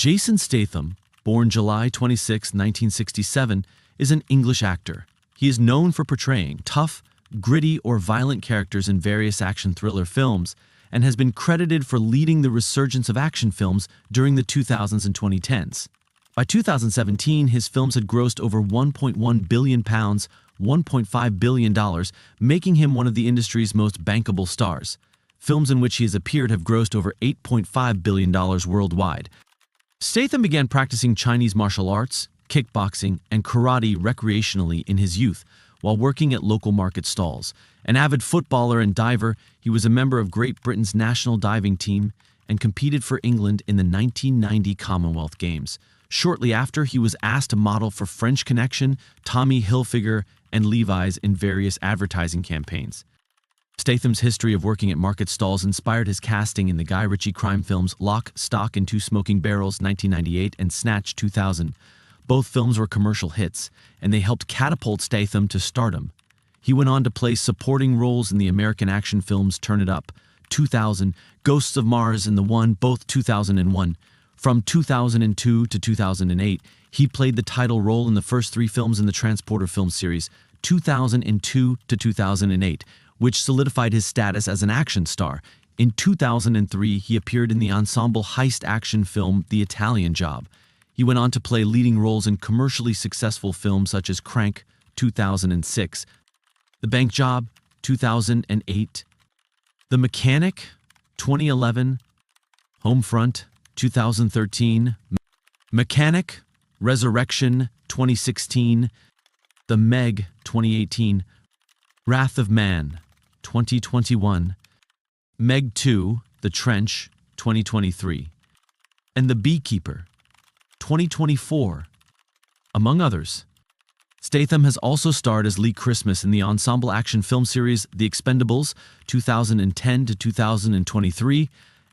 Jason Statham, born July 26, 1967, is an English actor. He is known for portraying tough, gritty, or violent characters in various action thriller films, and has been credited for leading the resurgence of action films during the 2000s and 2010s. By 2017, his films had grossed over £1.1 billion, $1.5 billion, making him one of the industry's most bankable stars. Films in which he has appeared have grossed over $8.5 billion worldwide. Statham began practicing Chinese martial arts, kickboxing, and karate recreationally in his youth, while working at local market stalls. An avid footballer and diver, he was a member of Great Britain's national diving team and competed for England in the 1990 Commonwealth Games. Shortly after, he was asked to model for French Connection, Tommy Hilfiger, and Levi's in various advertising campaigns. Statham's history of working at market stalls inspired his casting in the Guy Ritchie crime films Lock, Stock, and Two Smoking Barrels 1998 and Snatch 2000. Both films were commercial hits, and they helped catapult Statham to stardom. He went on to play supporting roles in the American action films Turn It Up, 2000, Ghosts of Mars, and The One, both 2001. From 2002 to 2008, he played the title role in the first three films in the Transporter film series, 2002 to 2008, which solidified his status as an action star. In 2003, he appeared in the ensemble heist action film The Italian Job. He went on to play leading roles in commercially successful films such as Crank, 2006, The Bank Job, 2008, The Mechanic, 2011, Homefront, 2013, Mechanic, Resurrection, 2016, The Meg, 2018, Wrath of Man, 2021, Meg 2, The Trench, 2023, and The Beekeeper, 2024, among others. Statham has also starred as Lee Christmas in the ensemble action film series The Expendables, 2010 to 2023,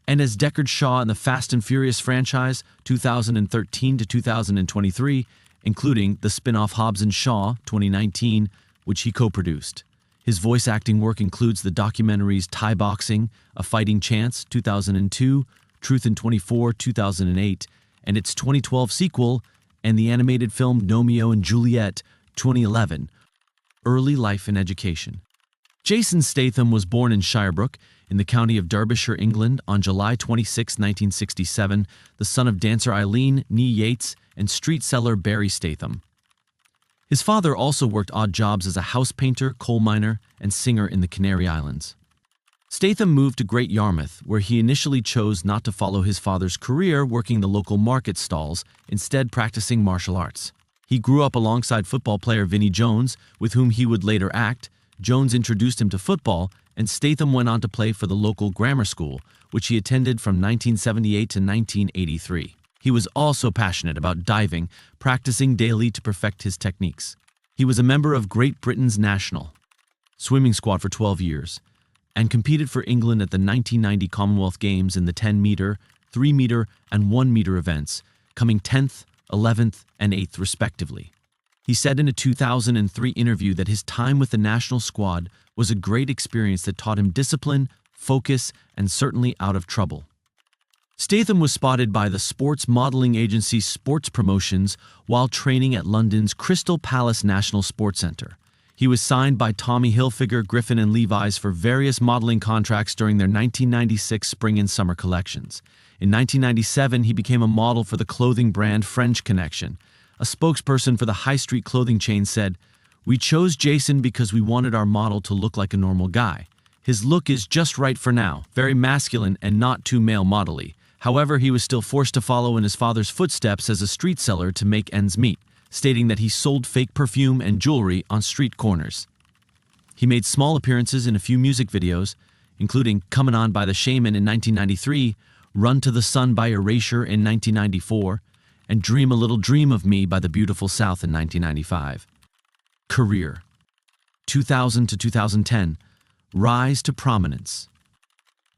and as Deckard Shaw in the Fast and Furious franchise, 2013 to 2023, including the spin-off Hobbs & Shaw, 2019, which he co-produced. His voice acting work includes the documentaries Thai Boxing, A Fighting Chance, 2002, Truth in 24, 2008, and its 2012 sequel, and the animated film Romeo and Juliet, 2011, Early Life and Education. Jason Statham was born in Shirebrook, in the county of Derbyshire, England, on July 26, 1967, the son of dancer Eileen Nee Yates and street seller Barry Statham. His father also worked odd jobs as a house painter, coal miner, and singer in the Canary Islands. Statham moved to Great Yarmouth, where he initially chose not to follow his father's career working the local market stalls, instead practicing martial arts. He grew up alongside football player Vinnie Jones, with whom he would later act. Jones introduced him to football, and Statham went on to play for the local grammar school, which he attended from 1978 to 1983. He was also passionate about diving, practicing daily to perfect his techniques. He was a member of Great Britain's national swimming squad for 12 years, and competed for England at the 1990 Commonwealth Games in the 10-meter, 3-meter, and 1-meter events, coming 10th, 11th, and 8th respectively. He said in a 2003 interview that his time with the national squad was a great experience that taught him discipline, focus, and certainly out of trouble. Statham was spotted by the sports modeling agency Sports Promotions while training at London's Crystal Palace National Sports Centre. He was signed by Tommy Hilfiger, Griffin, and Levi's for various modeling contracts during their 1996 spring and summer collections. In 1997, he became a model for the clothing brand French Connection. A spokesperson for the high street clothing chain said, "We chose Jason because we wanted our model to look like a normal guy. His look is just right for now, very masculine and not too male model-y." However, he was still forced to follow in his father's footsteps as a street seller to make ends meet, stating that he sold fake perfume and jewelry on street corners. He made small appearances in a few music videos, including Comin' On by the Shaman in 1993, Run to the Sun by Erasure in 1994, and Dream a Little Dream of Me by the Beautiful South in 1995. Career: 2000 to 2010, rise to prominence.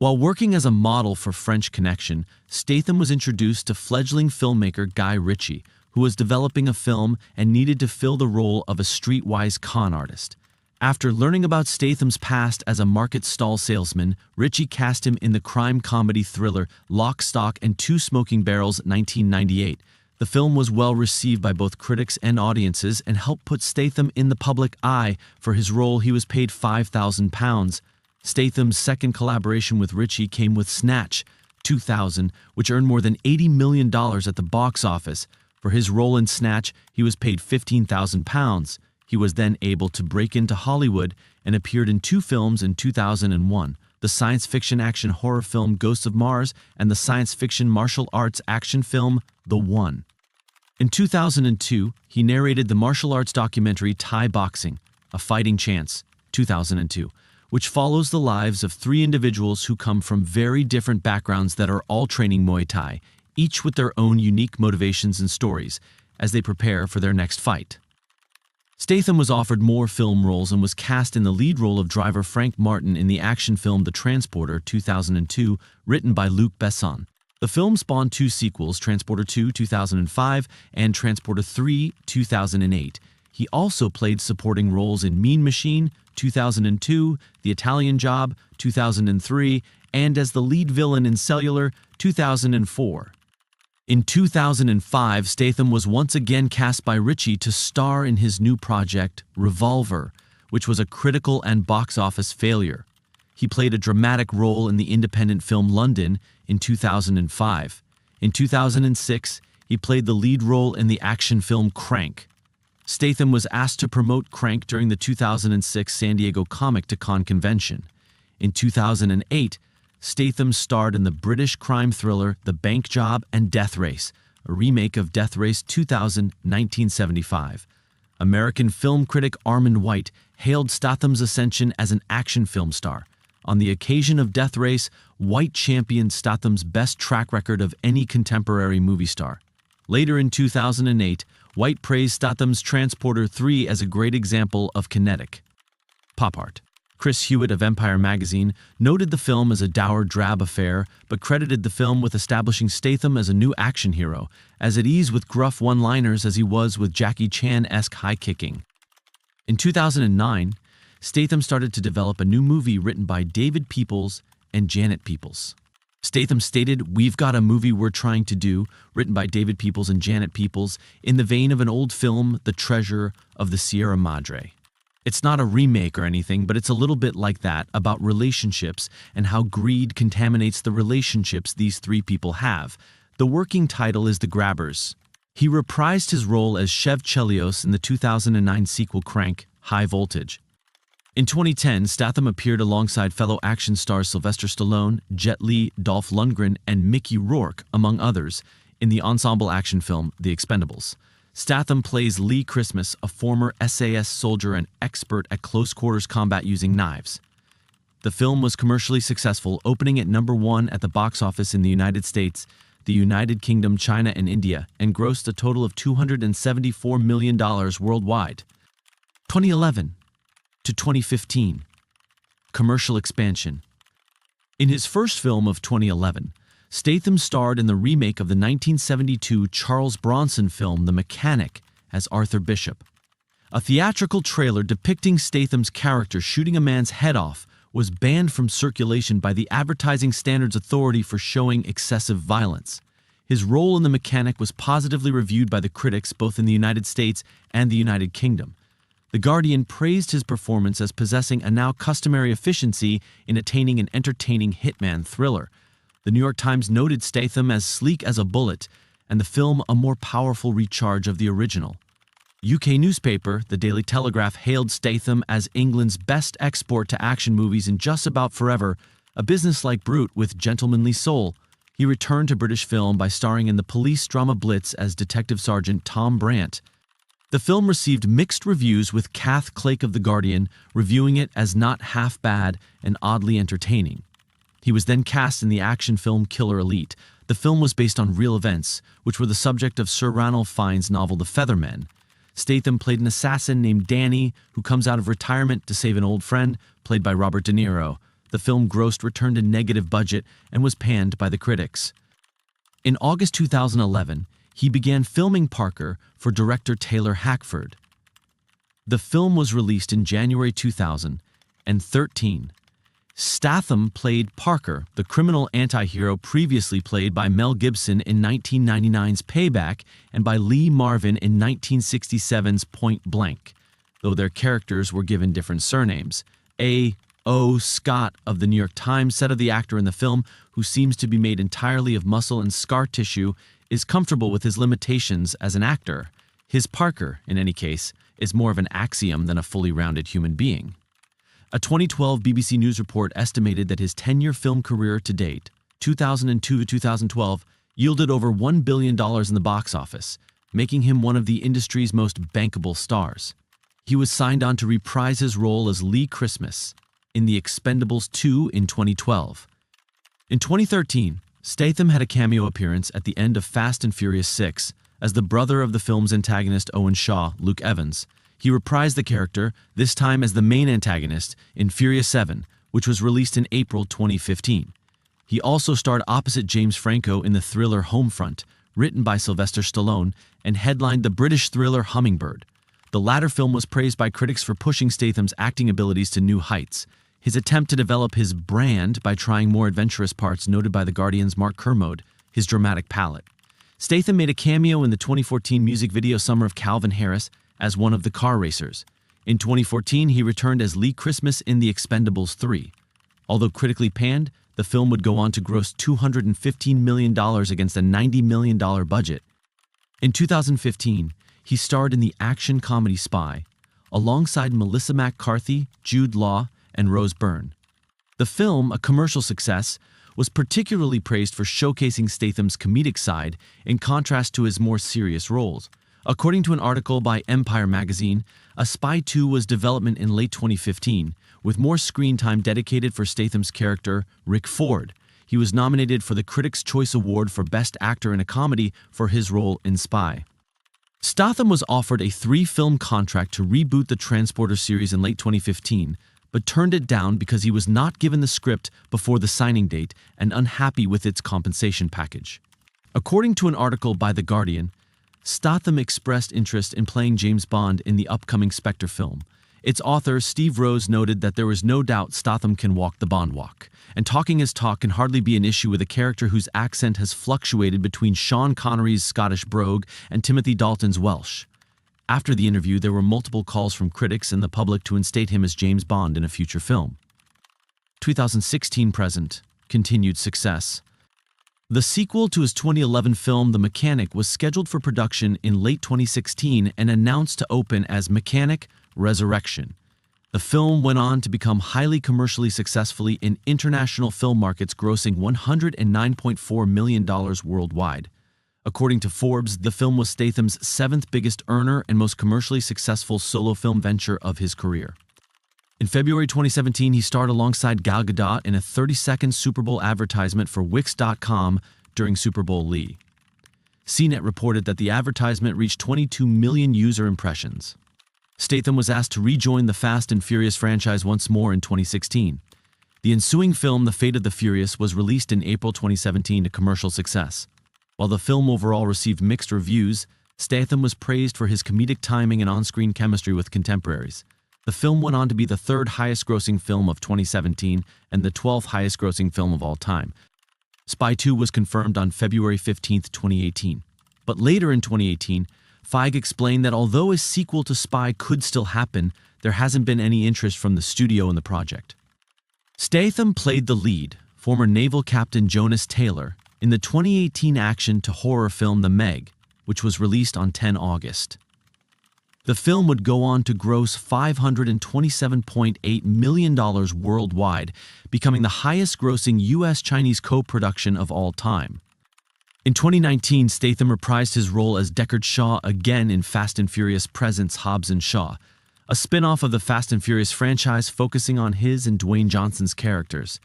While working as a model for French Connection, Statham was introduced to fledgling filmmaker Guy Ritchie, who was developing a film and needed to fill the role of a streetwise con artist. After learning about Statham's past as a market stall salesman, Ritchie cast him in the crime comedy thriller Lock, Stock, and Two Smoking Barrels 1998. The film was well received by both critics and audiences and helped put Statham in the public eye. For his role, he was paid £5,000. Statham's second collaboration with Ritchie came with Snatch, 2000, which earned more than $80 million at the box office. For his role in Snatch, he was paid £15,000. He was then able to break into Hollywood and appeared in two films in 2001, the science fiction action horror film Ghosts of Mars and the science fiction martial arts action film The One. In 2002, he narrated the martial arts documentary Thai Boxing, A Fighting Chance, 2002, which follows the lives of three individuals who come from very different backgrounds that are all training Muay Thai, each with their own unique motivations and stories, as they prepare for their next fight. Statham was offered more film roles and was cast in the lead role of driver Frank Martin in the action film The Transporter, 2002, written by Luc Besson. The film spawned two sequels, Transporter 2, 2005, and Transporter 3, 2008. He also played supporting roles in Mean Machine, 2002, The Italian Job, 2003, and as the lead villain in Cellular, 2004. In 2005, Statham was once again cast by Ritchie to star in his new project, Revolver, which was a critical and box office failure. He played a dramatic role in the independent film London in 2005. In 2006, he played the lead role in the action film Crank. Statham was asked to promote Crank during the 2006 San Diego Comic-Con convention. In 2008, Statham starred in the British crime thriller The Bank Job and Death Race, a remake of Death Race 2000, 1975. American film critic Armand White hailed Statham's ascension as an action film star. On the occasion of Death Race, White championed Statham's best track record of any contemporary movie star. Later in 2008, White praised Statham's Transporter 3 as a great example of kinetic pop art. Chris Hewitt of Empire magazine noted the film as a dour, drab affair, but credited the film with establishing Statham as a new action hero, as at ease with gruff one-liners as he was with Jackie Chan-esque high-kicking. In 2009, Statham started to develop a new movie written by David Peoples and Janet Peoples. Statham stated, "We've got a movie we're trying to do, written by David Peoples and Janet Peoples, in the vein of an old film, The Treasure of the Sierra Madre. It's not a remake or anything, but it's a little bit like that, about relationships and how greed contaminates the relationships these three people have. The working title is The Grabbers." He reprised his role as Chev Chelios in the 2009 sequel Crank, High Voltage. In 2010, Statham appeared alongside fellow action stars Sylvester Stallone, Jet Li, Dolph Lundgren, and Mickey Rourke, among others, in the ensemble action film The Expendables. Statham plays Lee Christmas, a former SAS soldier and expert at close-quarters combat using knives. The film was commercially successful, opening at #1 at the box office in the United States, the United Kingdom, China, and India, and grossed a total of $274 million worldwide. 2011 to 2015. Commercial expansion. In his first film of 2011, Statham starred in the remake of the 1972 Charles Bronson film The Mechanic as Arthur Bishop. A theatrical trailer depicting Statham's character shooting a man's head off was banned from circulation by the Advertising Standards Authority for showing excessive violence. His role in The Mechanic was positively reviewed by the critics both in the United States and the United Kingdom. The Guardian praised his performance as possessing a now customary efficiency in attaining an entertaining hitman thriller. The New York Times noted Statham as sleek as a bullet, and the film a more powerful recharge of the original. UK newspaper, The Daily Telegraph, hailed Statham as England's best export to action movies in just about forever, a businesslike brute with gentlemanly soul. He returned to British film by starring in the police drama Blitz as Detective Sergeant Tom Brandt. The film received mixed reviews, with Kath Clake of The Guardian reviewing it as not half bad and oddly entertaining. He was then cast in the action film Killer Elite. The film was based on real events, which were the subject of Sir Ranulph Fiennes' novel The Feathermen. Statham played an assassin named Danny who comes out of retirement to save an old friend, played by Robert De Niro. The film grossed returned a negative budget and was panned by the critics. In August 2011, he began filming Parker for director Taylor Hackford. The film was released in January 2013. Statham played Parker, the criminal anti-hero previously played by Mel Gibson in 1999's Payback and by Lee Marvin in 1967's Point Blank, though their characters were given different surnames. A.O. Scott of the New York Times said of the actor in the film, who seems to be made entirely of muscle and scar tissue, is comfortable with his limitations as an actor. His Parker, in any case, is more of an axiom than a fully rounded human being. A 2012 BBC News report estimated that his 10-year film career to date, 2002 to 2012, yielded over $1 billion in the box office, making him one of the industry's most bankable stars. He was signed on to reprise his role as Lee Christmas in The Expendables 2 in 2012. In 2013, Statham had a cameo appearance at the end of Fast and Furious 6 as the brother of the film's antagonist Owen Shaw, Luke Evans. He reprised the character, this time as the main antagonist, in Furious 7, which was released in April 2015. He also starred opposite James Franco in the thriller Homefront, written by Sylvester Stallone, and headlined the British thriller Hummingbird. The latter film was praised by critics for pushing Statham's acting abilities to new heights. His attempt to develop his brand by trying more adventurous parts noted by The Guardian's Mark Kermode, his dramatic palette. Statham made a cameo in the 2014 music video Summer of Calvin Harris as one of the car racers. In 2014, he returned as Lee Christmas in The Expendables 3. Although critically panned, the film would go on to gross $215 million against a $90 million budget. In 2015, he starred in the action comedy Spy, alongside Melissa McCarthy, Jude Law, and Rose Byrne. The film, a commercial success, was particularly praised for showcasing Statham's comedic side in contrast to his more serious roles. According to an article by Empire magazine, A Spy 2 was development in late 2015, with more screen time dedicated for Statham's character, Rick Ford. He was nominated for the Critics' Choice Award for Best Actor in a Comedy for his role in Spy. Statham was offered a 3-film contract to reboot the Transporter series in late 2015, but turned it down because he was not given the script before the signing date and unhappy with its compensation package. According to an article by The Guardian, Statham expressed interest in playing James Bond in the upcoming Spectre film. Its author, Steve Rose, noted that there was no doubt Statham can walk the Bond walk, and talking his talk can hardly be an issue with a character whose accent has fluctuated between Sean Connery's Scottish brogue and Timothy Dalton's Welsh. After the interview, there were multiple calls from critics and the public to instate him as James Bond in a future film. 2016 present, continued success. The sequel to his 2011 film The Mechanic was scheduled for production in late 2016 and announced to open as Mechanic: Resurrection. The film went on to become highly commercially successful in international film markets, grossing $109.4 million worldwide. According to Forbes, the film was Statham's 7th biggest earner and most commercially successful solo film venture of his career. In February 2017, he starred alongside Gal Gadot in a 30-second Super Bowl advertisement for Wix.com during Super Bowl Lee. CNET reported that the advertisement reached 22 million user impressions. Statham was asked to rejoin the Fast and Furious franchise once more in 2016. The ensuing film, The Fate of the Furious, was released in April 2017 to commercial success. While the film overall received mixed reviews, Statham was praised for his comedic timing and on-screen chemistry with contemporaries. The film went on to be the 3rd highest-grossing film of 2017 and the 12th highest-grossing film of all time. Spy 2 was confirmed on February 15, 2018. But later in 2018, Feige explained that although a sequel to Spy could still happen, there hasn't been any interest from the studio in the project. Statham played the lead, former naval captain Jonas Taylor, in the 2018 action-to-horror film The Meg, which was released on 10 August. The film would go on to gross $527.8 million worldwide, becoming the highest-grossing U.S.-Chinese co-production of all time. In 2019, Statham reprised his role as Deckard Shaw again in Fast and Furious Presents Hobbs and Shaw, a spin-off of the Fast and Furious franchise focusing on his and Dwayne Johnson's characters.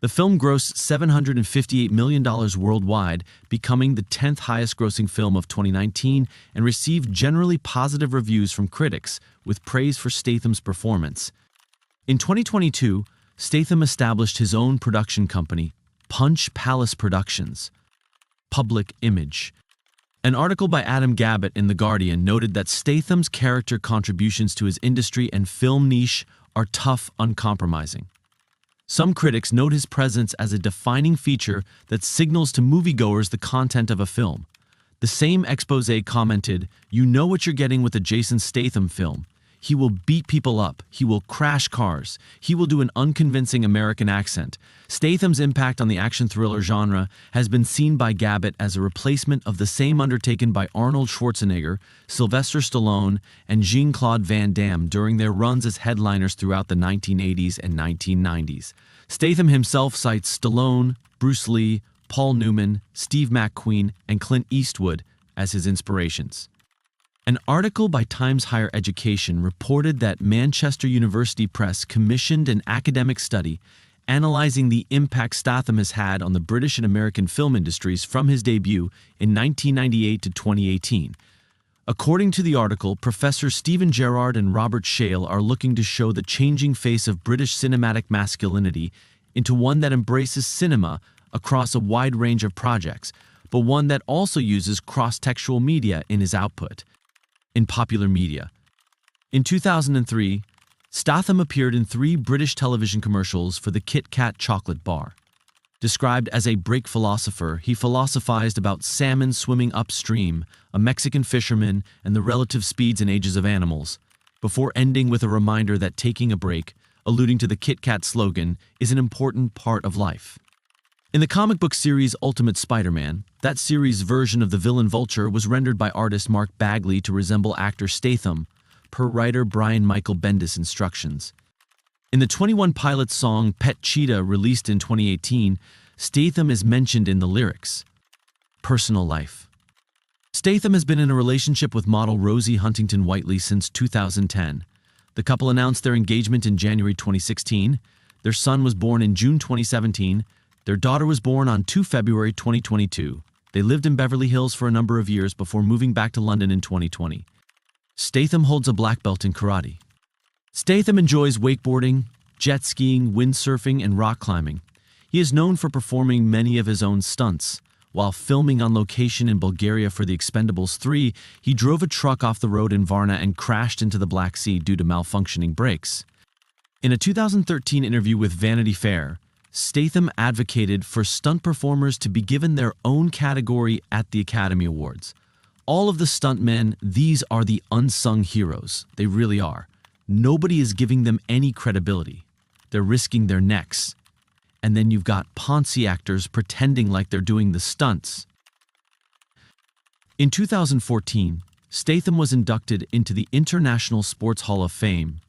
The film grossed $758 million worldwide, becoming the 10th highest-grossing film of 2019 and received generally positive reviews from critics, with praise for Statham's performance. In 2022, Statham established his own production company, Punch Palace Productions, Public Image, An article by Adam Gabbett in The Guardian noted that Statham's character contributions to his industry and film niche are tough, uncompromising. Some critics note his presence as a defining feature that signals to moviegoers the content of a film. The same expose commented, "You know what you're getting with a Jason Statham film. He will beat people up. He will crash cars. He will do an unconvincing American accent." Statham's impact on the action thriller genre has been seen by Gabbett as a replacement of the same undertaken by Arnold Schwarzenegger, Sylvester Stallone, and Jean-Claude Van Damme during their runs as headliners throughout the 1980s and 1990s. Statham himself cites Stallone, Bruce Lee, Paul Newman, Steve McQueen, and Clint Eastwood as his inspirations. An article by Times Higher Education reported that Manchester University Press commissioned an academic study analyzing the impact Statham has had on the British and American film industries from his debut in 1998 to 2018. According to the article, Professors Stephen Gerrard and Robert Shale are looking to show the changing face of British cinematic masculinity into one that embraces cinema across a wide range of projects, but one that also uses cross-textual media in his output. In popular media. In 2003, Statham appeared in 3 British television commercials for the Kit Kat chocolate bar. Described as a break philosopher, he philosophized about salmon swimming upstream, a Mexican fisherman, and the relative speeds and ages of animals, before ending with a reminder that taking a break, alluding to the Kit Kat slogan, is an important part of life. In the comic book series Ultimate Spider-Man, that series' version of the villain Vulture was rendered by artist Mark Bagley to resemble actor Statham, per writer Brian Michael Bendis' instructions. In the 21 Pilots song Pet Cheetah released in 2018, Statham is mentioned in the lyrics. Personal life. Statham has been in a relationship with model Rosie Huntington Whiteley since 2010. The couple announced their engagement in January 2016. Their son was born in June 2017. Their daughter was born on 2 February 2022. They lived in Beverly Hills for a number of years before moving back to London in 2020. Statham holds a black belt in karate. Statham enjoys wakeboarding, jet skiing, windsurfing, and rock climbing. He is known for performing many of his own stunts. While filming on location in Bulgaria for The Expendables 3, he drove a truck off the road in Varna and crashed into the Black Sea due to malfunctioning brakes. In a 2013 interview with Vanity Fair, Statham advocated for stunt performers to be given their own category at the Academy Awards. All of the stuntmen, these are the unsung heroes. They really are. Nobody is giving them any credibility. They're risking their necks. And then you've got Ponzi actors pretending like they're doing the stunts. In 2014, Statham was inducted into the International Sports Hall of Fame